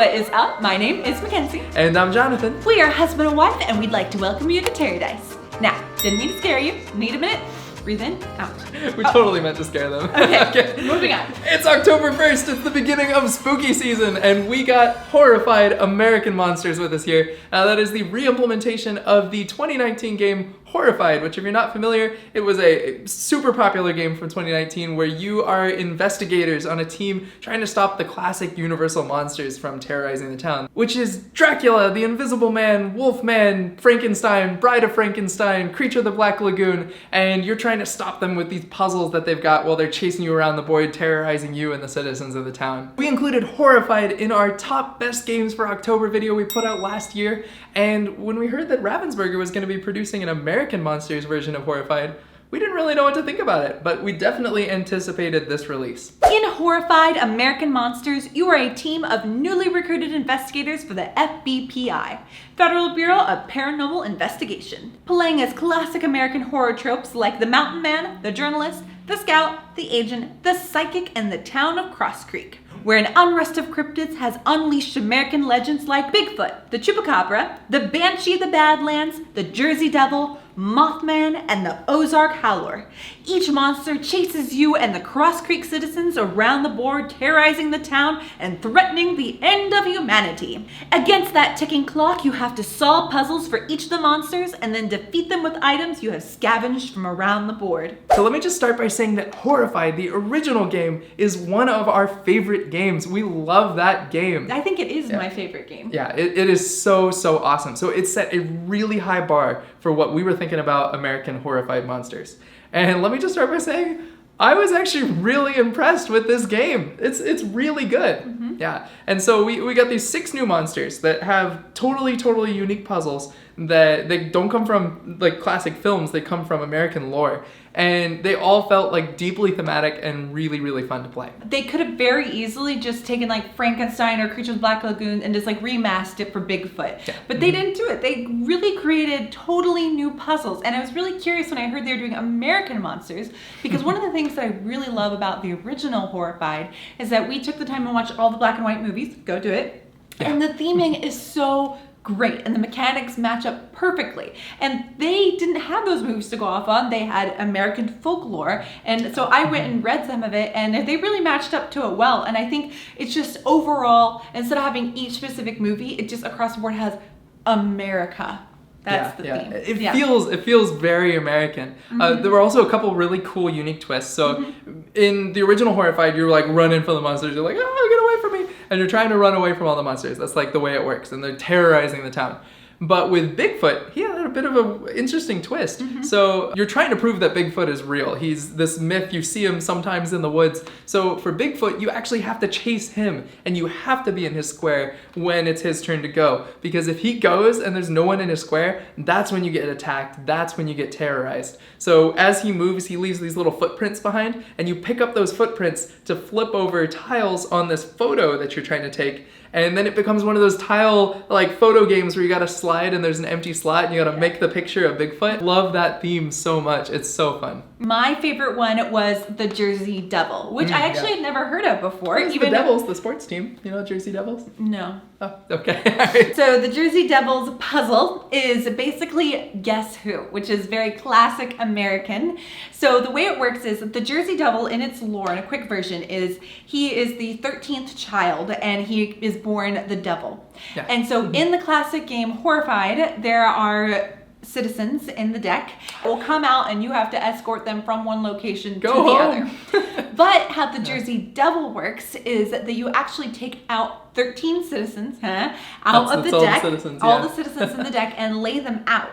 What is up? My name is Mackenzie. And I'm Jonathan. We are husband and wife, and we'd like to welcome you to TerreDice. Now, didn't mean to scare you. Need a minute? Breathe in, out. We totally meant to scare them. Okay, moving on. It's October 1st, it's the beginning of spooky season, and we got Horrified American Monsters with us here. That is the re-implementation of the 2019 game Horrified, which if you're not familiar, it was a super popular game from 2019 where you are investigators on a team trying to stop the classic universal monsters from terrorizing the town, which is Dracula, the Invisible Man, Wolfman, Frankenstein, Bride of Frankenstein, Creature of the Black Lagoon, and you're trying to stop them with these puzzles that they've got while they're chasing you around the board, terrorizing you and the citizens of the town. We included Horrified in our top best games for October video we put out last year, and when we heard that Ravensburger was going to be producing an American Monsters version of Horrified, we didn't really know what to think about it, but we definitely anticipated this release. In Horrified American Monsters, you are a team of newly recruited investigators for the FBPI, Federal Bureau of Paranormal Investigation, playing as classic American horror tropes like the Mountain Man, the Journalist, the Scout, the Agent, the Psychic, and the town of Cross Creek, where an unrest of cryptids has unleashed American legends like Bigfoot, the Chupacabra, the Banshee of the Badlands, the Jersey Devil, Mothman, and the Ozark Howler. Each monster chases you and the Cross Creek citizens around the board, terrorizing the town and threatening the end of humanity. Against that ticking clock, you have to solve puzzles for each of the monsters and then defeat them with items you have scavenged from around the board. So let me just start by saying that Horrified, the original game, is one of our favorite games. We love that game. I think it is my favorite game. Yeah, it is so awesome. So it set a really high bar for what we were thinking about American Horrified Monsters. And let me just start by saying, I was actually really impressed with this game. It's really good. Mm-hmm. Yeah. And so we got these 6 new monsters that have totally unique puzzles that they don't come from like classic films, they come from American lore. And they all felt like deeply thematic and really fun to play. They could have very easily just taken like Frankenstein or Creature of the Black Lagoon and just like remasked it for Bigfoot. Yeah. But they didn't do it. They really created totally new puzzles. And I was really curious when I heard they were doing American monsters, because one of the things that I really love about the original Horrified is that we took the time and watched all the black and white movies. Go do it. Yeah. And the theming is so great, and the mechanics match up perfectly. And they didn't have those movies to go off on. They had American folklore, and so I went and read some of it, and they really matched up to it well. And I think it's just overall, instead of having each specific movie, it just across the board has America. That's the theme. It feels very American. Mm-hmm. There were also a couple really cool, unique twists. So in the original Horrified, you're like running from the monsters. You're like, oh, get away from me. And you're trying to run away from all the monsters. That's like the way it works. And they're terrorizing the town. But with Bigfoot, he had a bit of an interesting twist. Mm-hmm. So you're trying to prove that Bigfoot is real. He's this myth. You see him sometimes in the woods. So for Bigfoot, you actually have to chase him, and you have to be in his square when it's his turn to go. Because if he goes and there's no one in his square, that's when you get attacked. That's when you get terrorized. So as he moves, he leaves these little footprints behind, and you pick up those footprints to flip over tiles on this photo that you're trying to take. And then it becomes one of those tile like photo games where you gotta slide and there's an empty slot and you gotta make the picture of Bigfoot. Love that theme so much. It's so fun. My favorite one was the Jersey Devil, which I actually had never heard of before. Even the Devils, the sports team. You know Jersey Devils? No. Oh, okay. So the Jersey Devils puzzle is basically Guess Who, which is very classic American. So the way it works is the Jersey Devil, in its lore, in a quick version, is he is the 13th child and he is born the devil. Yeah. And so in the classic game Horrified, there are citizens in the deck will come out and you have to escort them from one location to the other. But how the Jersey Devil works is that you actually take out 13 citizens out of the deck, all the citizens in the deck, and lay them out.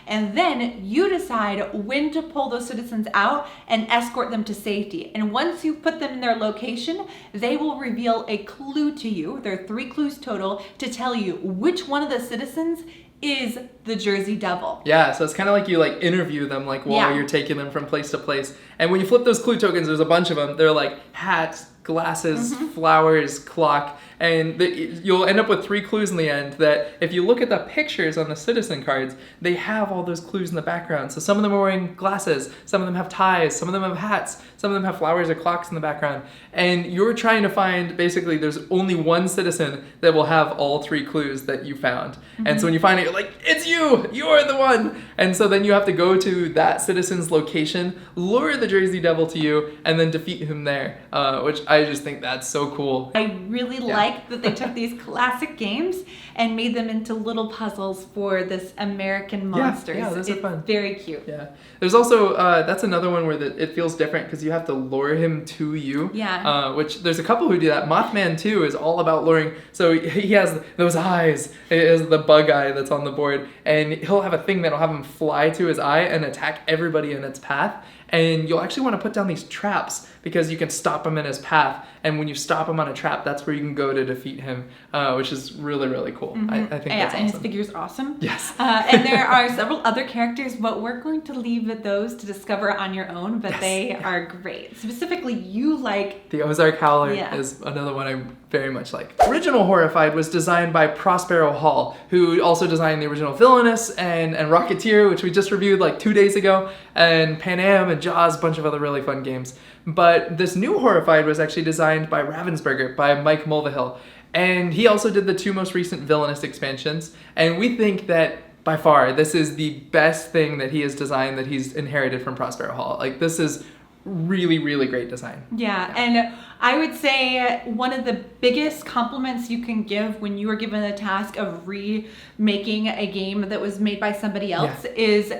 And then you decide when to pull those citizens out and escort them to safety. And once you put them in their location, they will reveal a clue to you. There are 3 clues total to tell you which one of the citizens is the Jersey Devil. Yeah, so it's kind of like you like interview them like while you're taking them from place to place. And when you flip those clue tokens, there's a bunch of them. They're like hats, glasses, flowers, clock, and you'll end up with 3 clues in the end that if you look at the pictures on the citizen cards, they have all those clues in the background. So some of them are wearing glasses, some of them have ties, some of them have hats, some of them have flowers or clocks in the background. And you're trying to find, basically, there's only one citizen that will have all 3 clues that you found. And so when you find it, you're like, it's you! You're the one! And so then you have to go to that citizen's location, lure the Jersey Devil to you, and then defeat him there, which I just think that's so cool. I really like that they took these classic games and made them into little puzzles for this American monsters. Yeah, those are fun. Very cute. Yeah. There's also, that's another one where it feels different because you have to lure him to you. Yeah. Which there's a couple who do that. Mothman 2 is all about luring. So he has those eyes. It is the bug eye that's on the board. And he'll have a thing that'll have him fly to his eye and attack everybody in its path. And you'll actually want to put down these traps because you can stop him in his path. And when you stop him on a trap, that's where you can go to defeat him, which is really, really cool. I think that's awesome. And his figure's awesome. Yes. And there are several other characters, but we're going to leave those to discover on your own, but they are great. Specifically, you like... The Ozark Howler is another one I very much like. Original Horrified was designed by Prospero Hall, who also designed the original Villainous and Rocketeer, which we just reviewed like 2 days ago, and Pan Am and Jaws, a bunch of other really fun games. But this new Horrified was actually designed by Ravensburger, by Mike Mulvihill. And he also did the 2 most recent Villainous expansions. And we think that by far, this is the best thing that he has designed that he's inherited from Prospero Hall. Like, this is really, really great design. Yeah, and I would say one of the biggest compliments you can give when you are given the task of remaking a game that was made by somebody else is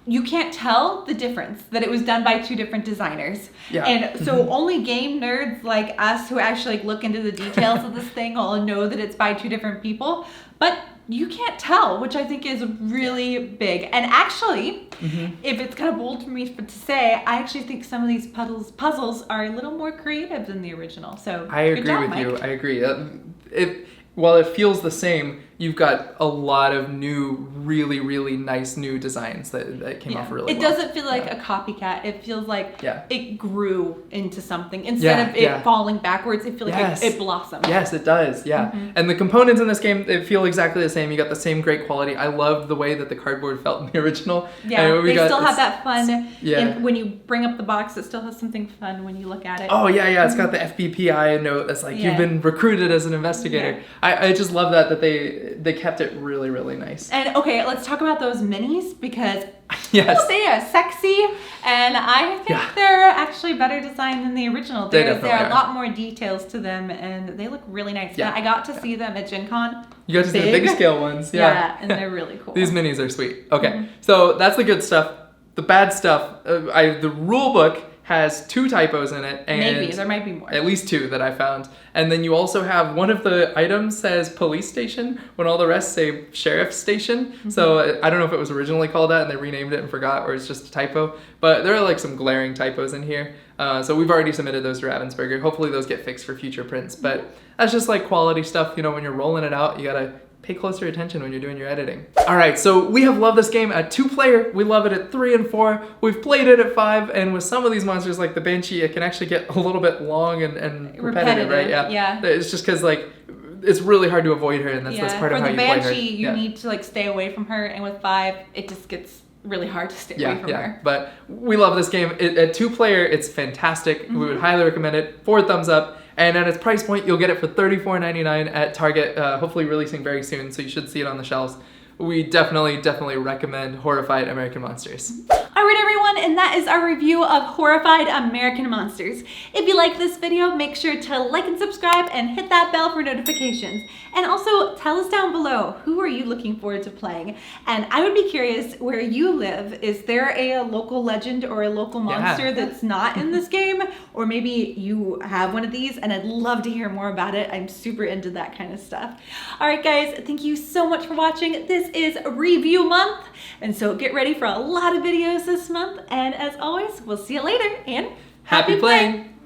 you can't tell the difference that it was done by 2 different designers. Yeah. And so only game nerds like us who actually look into the details of this thing will know that it's by 2 different people. But you can't tell, which I think is really big. And actually, if it's kind of bold for me to say, I actually think some of these puzzles are a little more creative than the original. So I agree with you. I agree. While it feels the same, you've got a lot of new, really, really nice new designs that came off really well. It doesn't feel like a copycat. It feels like it grew into something. Instead of it falling backwards, it feels like it blossomed. Yes, it does. Yeah. And the components in this game, they feel exactly the same. You got the same great quality. I loved the way that the cardboard felt in the original. Yeah, they still have that fun. Yeah. When you bring up the box, it still has something fun when you look at it. Oh, yeah. It's got the FBPI note that's like, you've been recruited as an investigator. I just love that they kept it really, really nice. And okay, let's talk about those minis because they are sexy, and I think they're actually better designed than the original. There are a lot more details to them, and they look really nice. Yeah. I got to see them at Gen Con. You got to see the big scale ones. Yeah, and they're really cool. These minis are sweet. Okay, so that's the good stuff. The bad stuff, the rule book has 2 typos in it. And maybe, there might be more. At least 2 that I found. And then you also have one of the items says police station when all the rest say sheriff's station. So I don't know if it was originally called that and they renamed it and forgot, or it's just a typo. But there are like some glaring typos in here. So we've already submitted those to Ravensburger. Hopefully those get fixed for future prints. But that's just like quality stuff. You know, when you're rolling it out, you gotta pay closer attention when you're doing your editing. All right, so we have loved this game at 2-player. We love it at 3 and 4. We've played it at 5, and with some of these monsters like the Banshee, it can actually get a little bit long and repetitive, right? Yeah. It's just because like it's really hard to avoid her, and that's part of how you play her. For the Banshee, you need to like stay away from her, and with 5, it just gets really hard to stay away from her. But we love this game. At 2-player, it's fantastic. We would highly recommend it. 4 thumbs up. And at its price point, you'll get it for $34.99 at Target, hopefully releasing very soon, so you should see it on the shelves. We definitely recommend Horrified American Monsters. All right, everyone, and that is our review of Horrified American Monsters. If you like this video, make sure to like and subscribe and hit that bell for notifications. And also tell us down below, who are you looking forward to playing? And I would be curious where you live. Is there a local legend or a local monster that's not in this game? Or maybe you have one of these and I'd love to hear more about it. I'm super into that kind of stuff. All right, guys, thank you so much for watching. This is review month, and so get ready for a lot of videos this month. And as always, we'll see you later, and happy playing!